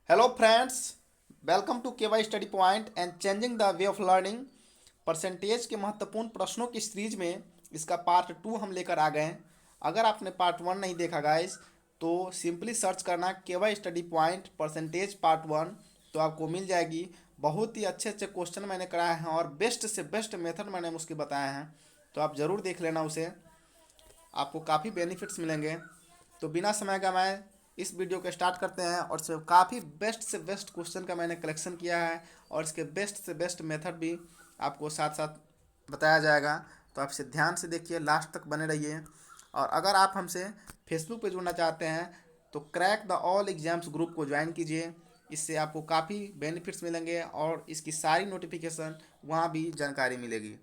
Hello friends, welcome to KY study point and changing the way of learning. Percentage के महत्वपूर्ण प्रश्नों की series में इसका पार्ट 2 हम लेकर आ गए हैं। अगर आपने पार्ट 1 नहीं देखा गाइस, तो सिंपली सर्च करना KY study point percentage part 1, तो आपको मिल जाएगी। बहुत ही अच्छे अच्छे क्वेश्चन मैंने कराए हैं और बेस्ट से बेस्ट मेथड मैंने उसके बताए हैं, तो आप ज़रूर देख लेना उसे। आपको काफ़ी बेनिफिट्स मिलेंगे। तो बिना समय गंवाए इस वीडियो को स्टार्ट करते हैं और से काफ़ी बेस्ट से बेस्ट क्वेश्चन का मैंने कलेक्शन किया है और इसके बेस्ट से बेस्ट मेथड भी आपको साथ साथ बताया जाएगा। तो आप इसे ध्यान से देखिए, लास्ट तक बने रहिए। और अगर आप हमसे फेसबुक पे जुड़ना चाहते हैं तो crack the all exams group को ज्वाइन कीजिए। इससे आपको काफ़ी बेनिफिट्स मिलेंगे और इसकी सारी नोटिफिकेशन वहाँ भी जानकारी मिलेगी।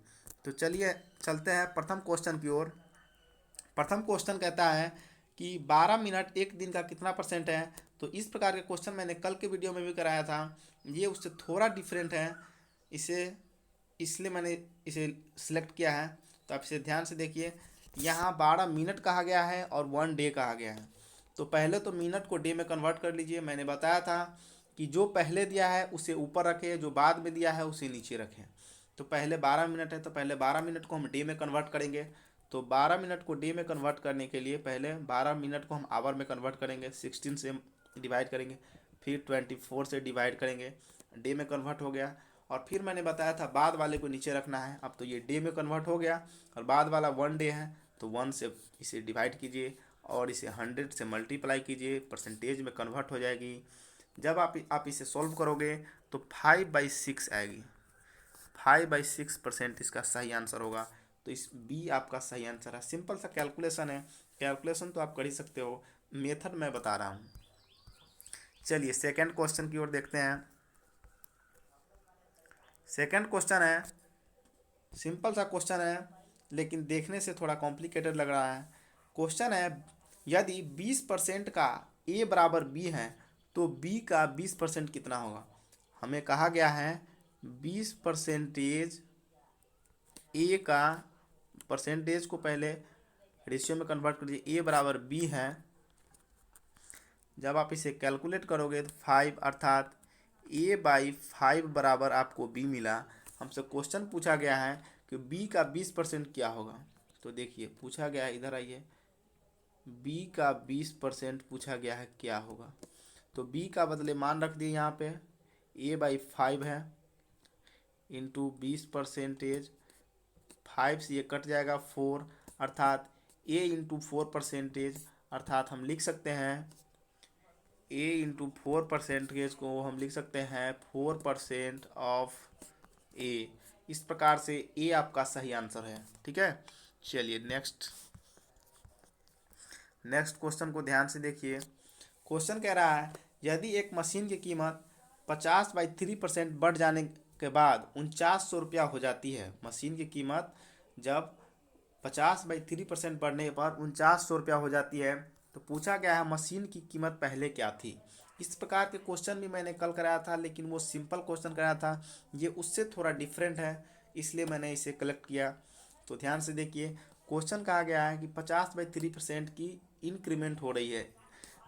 तो चलिए चलते हैं प्रथम क्वेश्चन की ओर। प्रथम क्वेश्चन कहता है कि 12 मिनट एक दिन का कितना परसेंट है। तो इस प्रकार के क्वेश्चन मैंने कल के वीडियो में भी कराया था, ये उससे थोड़ा डिफरेंट है। इसे इसलिए मैंने इसे सिलेक्ट किया है। तो आप इसे ध्यान से देखिए, यहाँ 12 मिनट कहा गया है और 1 डे कहा गया है। तो पहले तो मिनट को डे में कन्वर्ट कर लीजिए। मैंने बताया था कि जो पहले दिया है उसे ऊपर रखें, जो बाद में दिया है उसे नीचे रखें। तो पहले 12 मिनट है तो पहले 12 मिनट को हम डे में कन्वर्ट करेंगे। तो 12 मिनट को डे में कन्वर्ट करने के लिए पहले 12 मिनट को हम आवर में कन्वर्ट करेंगे, 16 से डिवाइड करेंगे, फिर 24 से डिवाइड करेंगे, डे में कन्वर्ट हो गया। और फिर मैंने बताया था बाद वाले को नीचे रखना है। अब तो ये डे में कन्वर्ट हो गया और बाद वाला 1 डे है, तो 1 से इसे डिवाइड कीजिए और इसे 100 से मल्टीप्लाई कीजिए, परसेंटेज में कन्वर्ट हो जाएगी। जब आप इसे सॉल्व करोगे तो 5/6 आएगी। 5/6% इसका सही आंसर होगा। तो इस बी आपका सही आंसर है। सिंपल सा कैलकुलेशन है, कैलकुलेशन तो आप कर ही सकते हो, मेथड मैं बता रहा हूँ। चलिए सेकंड क्वेश्चन की ओर देखते हैं। सेकंड क्वेश्चन है, सिंपल सा क्वेश्चन है लेकिन देखने से थोड़ा कॉम्प्लिकेटेड लग रहा है। क्वेश्चन है, यदि 20% का ए बराबर बी है तो बी का 20% कितना होगा। हमें कहा गया है 20% ए का परसेंटेज को पहले रेशियो में कन्वर्ट करिए। ए बराबर बी है, जब आप इसे कैलकुलेट करोगे तो 5 अर्थात A/5 बराबर आपको बी मिला। हमसे क्वेश्चन पूछा गया है कि बी का 20% क्या होगा। तो देखिए पूछा गया है, इधर आइए, बी का 20% पूछा गया है क्या होगा। तो बी का बदले मान रख दिए यहाँ पे, A/5 है इंटू 20%। 5 से ये कट जाएगा 4, अर्थात A/4%, अर्थात हम लिख सकते हैं A/4% को हम लिख सकते हैं 4% ऑफ ए। इस प्रकार से ए आपका सही आंसर है। ठीक है, चलिए नेक्स्ट क्वेश्चन को ध्यान से देखिए। क्वेश्चन कह रहा है, यदि एक मशीन की कीमत 50/3% बढ़ जाने के बाद 4900 रुपया हो जाती है। मशीन की कीमत जब 50/3% बढ़ने पर 4900 रुपया हो जाती है, तो पूछा गया है मशीन की कीमत पहले क्या थी। इस प्रकार के क्वेश्चन भी मैंने कल कराया था, लेकिन वो सिंपल क्वेश्चन कराया था, ये उससे थोड़ा डिफरेंट है, इसलिए मैंने इसे कलेक्ट किया। तो ध्यान से देखिए, क्वेश्चन कहा गया है कि 50/3% की इंक्रीमेंट हो रही है।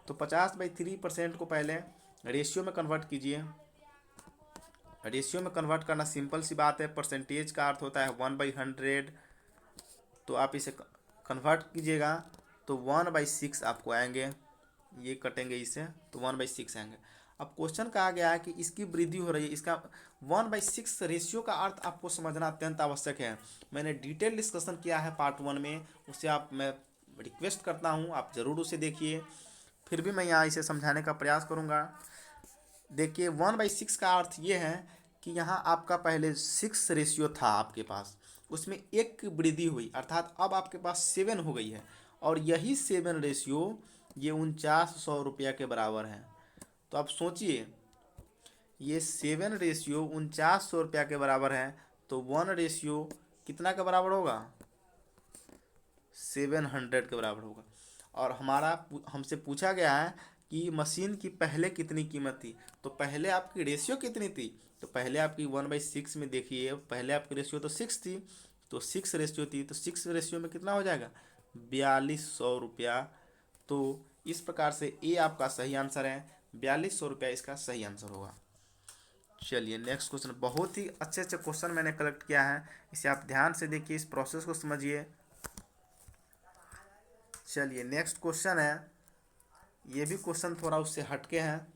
तो 50/3% को पहले रेशियो में कन्वर्ट कीजिए। रेशियो में कन्वर्ट करना सिंपल सी बात है, परसेंटेज का अर्थ होता है 1/100। तो आप इसे कन्वर्ट कीजिएगा तो 1/6 आपको आएंगे, ये कटेंगे इससे तो 1/6 आएंगे। अब क्वेश्चन कहा गया है कि इसकी वृद्धि हो रही है। इसका 1/6 रेशियो का अर्थ आपको समझना अत्यंत आवश्यक है। मैंने डिटेल डिस्कशन किया है पार्ट 1 में, उसे मैं रिक्वेस्ट करता हूँ आप ज़रूर उसे देखिए। फिर भी मैं यहाँ इसे समझाने का प्रयास करूँगा। देखिए 1/6 का अर्थ ये है कि यहाँ आपका पहले 6 रेशियो था आपके पास, उसमें एक की वृद्धि हुई, अर्थात अब आपके पास 7 हो गई है। और यही 7 रेशियो ये 4900 रुपया के बराबर है। तो आप सोचिए, ये 7 रेशियो 4900 रुपया के बराबर है, तो 1 रेशियो कितना के बराबर होगा, 700 के बराबर होगा। और हमसे पूछा गया है कि मशीन की पहले कितनी कीमत थी। तो पहले आपकी रेशियो कितनी थी, तो पहले आपकी 1/6 में देखिए, पहले आपकी रेशियो तो 6 थी, तो 6 रेशियो थी, तो 6 रेशियो में कितना हो जाएगा, 4200 रुपया। तो इस प्रकार से ए आपका सही आंसर है। ₹4200 इसका सही आंसर होगा। चलिए नेक्स्ट क्वेश्चन, बहुत ही अच्छे अच्छे क्वेश्चन मैंने कलेक्ट किया है, इसे आप ध्यान से देखिए, इस प्रोसेस को समझिए। चलिए नेक्स्ट क्वेश्चन है, ये भी क्वेश्चन थोड़ा उससे हटके हैं,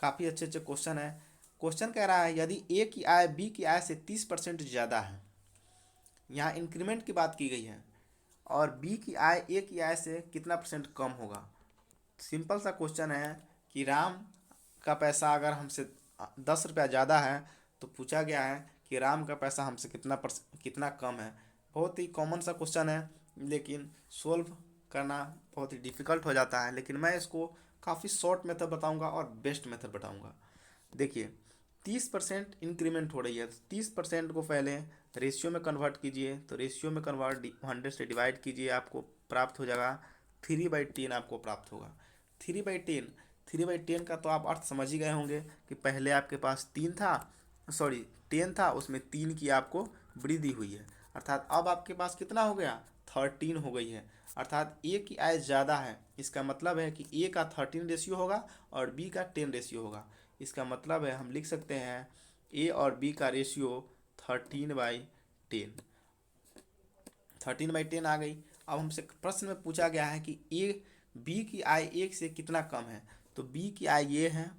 काफ़ी अच्छे अच्छे क्वेश्चन है। क्वेश्चन कह रहा है यदि ए की आय बी की आय से 30% ज़्यादा है, यहाँ इंक्रीमेंट की बात की गई है, और बी की आय ए की आय से कितना परसेंट कम होगा। सिंपल सा क्वेश्चन है कि राम का पैसा अगर हमसे 10 रुपया ज़्यादा है, तो पूछा गया है कि राम का पैसा हमसे कितना कम है। बहुत ही कॉमन सा क्वेश्चन है, लेकिन सोल्व करना बहुत ही डिफ़िकल्ट हो जाता है, लेकिन मैं इसको काफ़ी शॉर्ट मेथड बताऊंगा और बेस्ट मेथड बताऊंगा। देखिए 30% इंक्रीमेंट हो रही है, तो 30% को पहले रेशियो में कन्वर्ट कीजिए, तो रेशियो में कन्वर्ट 100 से डिवाइड कीजिए, आपको प्राप्त हो जाएगा 3/10 आपको प्राप्त होगा। 3/10 का तो आप अर्थ समझ ही गए होंगे कि पहले आपके पास 10 था, उसमें 3 की आपको वृद्धि हुई है, अर्थात अब आपके पास कितना हो गया, 13 हो गई है। अर्थात ए की आय ज़्यादा है, इसका मतलब है कि ए का 13 रेशियो होगा और बी का 10 रेशियो होगा। इसका मतलब है हम लिख सकते हैं ए और बी का रेशियो 13/10। 13/10 आ गई। अब हमसे प्रश्न में पूछा गया है कि ए बी की आय एक से कितना कम है, तो बी की आय ये है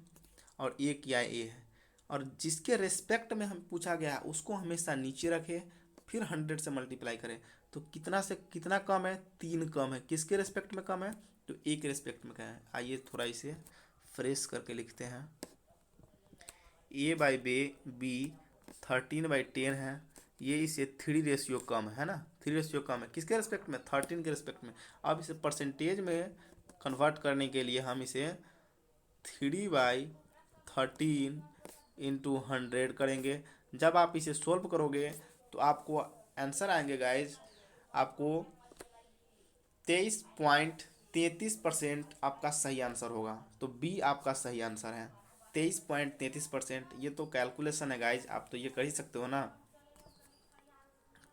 और ए की आय ए है, और जिसके रेस्पेक्ट में हम पूछा गया है उसको हमेशा नीचे रखें, फिर 100 से मल्टीप्लाई करें, तो कितना से कितना कम है, 3 कम है। किसके रेस्पेक्ट में कम है, तो ए के रेस्पेक्ट में कम है। आइए थोड़ा इसे फ्रेश करके लिखते हैं। A/B 13/10 है, ये इसे 3 रेशियो कम है ना, 3 रेशियो कम है किसके रेस्पेक्ट में, 13 के रेस्पेक्ट में। अब इसे परसेंटेज में कन्वर्ट करने के लिए हम इसे 3/13 इंटू 100 करेंगे। जब आप इसे सोल्व करोगे तो आपको आंसर आएंगे गाइज, आपको 23.33% आपका सही आंसर होगा। तो बी आपका सही आंसर है 23.33%। ये तो कैलकुलेशन है गाइज, आप तो ये कर ही सकते हो ना।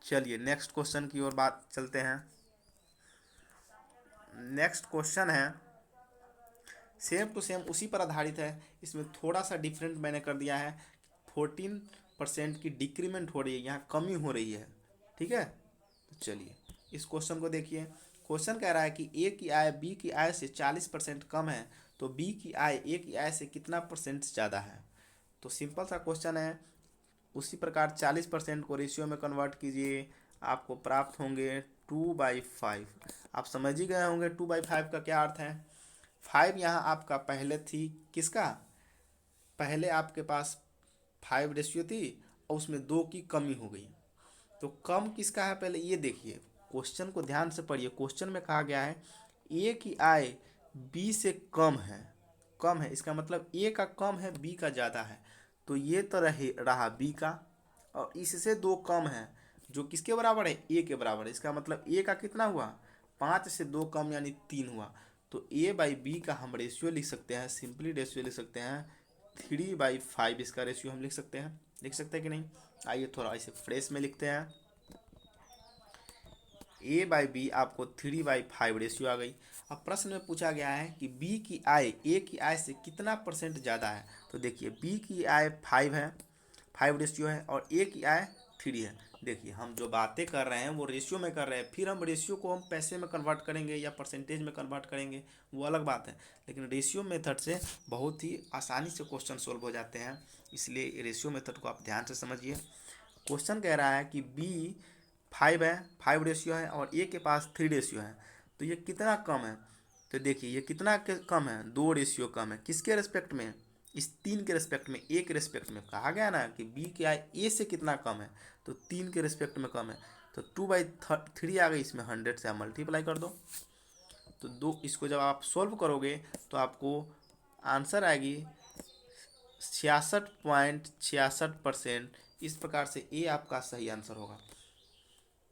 चलिए नेक्स्ट क्वेश्चन की ओर बात चलते हैं। नेक्स्ट क्वेश्चन है सेम टू सेम उसी पर आधारित है, इसमें थोड़ा सा डिफरेंट मैंने कर दिया है। 14% की डिक्रीमेंट हो रही है, यहाँ कमी हो रही है, ठीक है। तो चलिए इस क्वेश्चन को देखिए। क्वेश्चन कह रहा है कि ए की आय बी की आय से 40% कम है, तो बी की आय ए की आय से कितना परसेंट ज़्यादा है। तो सिंपल सा क्वेश्चन है, उसी प्रकार 40% को रेशियो में कन्वर्ट कीजिए, आपको प्राप्त होंगे 2/5। आप समझ ही गए होंगे 2/5 का क्या अर्थ है। 5 यहाँ आपका पहले थी, किसका, पहले आपके पास 5 रेशियो थी और उसमें 2 की कमी हो गई, तो कम किसका है पहले ये देखिए। क्वेश्चन को ध्यान से पढ़िए, क्वेश्चन में कहा गया है ए की आय बी से कम है, इसका मतलब ए का कम है बी का ज़्यादा है, तो ये तो रहा बी का, और इससे 2 कम है जो किसके बराबर है, ए के बराबर है। इसका मतलब ए का कितना हुआ, 5 से 2 कम यानी 3 हुआ। तो A/B का हम रेशियो लिख सकते हैं, सिंपली रेशियो लिख सकते हैं 3/5। इसका रेशियो हम लिख सकते हैं कि नहीं। आइए थोड़ा इसे फ्रेश में लिखते हैं। A/B आपको 3/5 रेशियो आ गई। अब प्रश्न में पूछा गया है कि बी की आय ए की आय से कितना परसेंट ज़्यादा है। तो देखिए बी की आय 5 है, 5 रेशियो है, और ए की आय 3 है। देखिए हम जो बातें कर रहे हैं वो रेशियो में कर रहे हैं, फिर हम रेशियो को हम पैसे में कन्वर्ट करेंगे या परसेंटेज में कन्वर्ट करेंगे, वो अलग बात है। लेकिन रेशियो मेथड से बहुत ही आसानी से क्वेश्चन सोल्व हो जाते हैं, इसलिए रेशियो मेथड को आप ध्यान से समझिए। क्वेश्चन कह रहा है कि बी 5 है, 5 रेशियो है, और ए के पास 3 रेशियो है, तो ये कितना कम है। तो देखिए ये कितना कम है, 2 रेशियो कम है, किसके रेस्पेक्ट में, इस 3 के रेस्पेक्ट में, ए के रेस्पेक्ट में। कहा गया ना कि बी क्या है, ए से कितना कम है, तो 3 के रेस्पेक्ट में कम है, तो 2/3 आ गई, इसमें 100 से आप मल्टीप्लाई कर दो। तो इसको जब आप सोल्व करोगे तो आपको आंसर आएगी 66.66%। इस प्रकार से ए आपका सही आंसर होगा।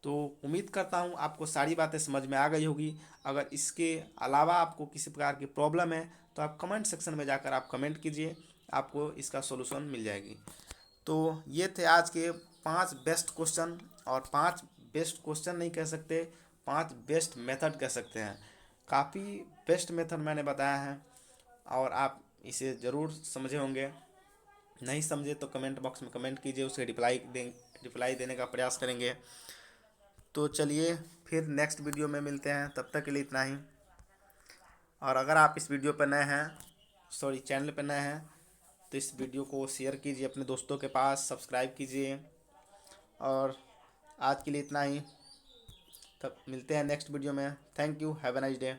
तो उम्मीद करता हूँ आपको सारी बातें समझ में आ गई होगी। अगर इसके अलावा आपको किसी प्रकार की प्रॉब्लम है तो आप कमेंट सेक्शन में जाकर आप कमेंट कीजिए, आपको इसका सॉल्यूशन मिल जाएगी। तो ये थे आज के 5 बेस्ट क्वेश्चन, और 5 बेस्ट क्वेश्चन नहीं कह सकते, 5 बेस्ट मेथड कह सकते हैं। काफ़ी बेस्ट मेथड मैंने बताया है, और आप इसे ज़रूर समझे होंगे। नहीं समझे तो कमेंट बॉक्स में कमेंट कीजिए, उसे रिप्लाई देने का प्रयास करेंगे। तो चलिए फिर नेक्स्ट वीडियो में मिलते हैं, तब तक के लिए इतना ही। और अगर आप इस वीडियो पर नए हैं, सॉरी चैनल पर नए हैं, तो इस वीडियो को शेयर कीजिए अपने दोस्तों के पास, सब्सक्राइब कीजिए। और आज के लिए इतना ही, तब मिलते हैं नेक्स्ट वीडियो में। Thank you, have a nice day.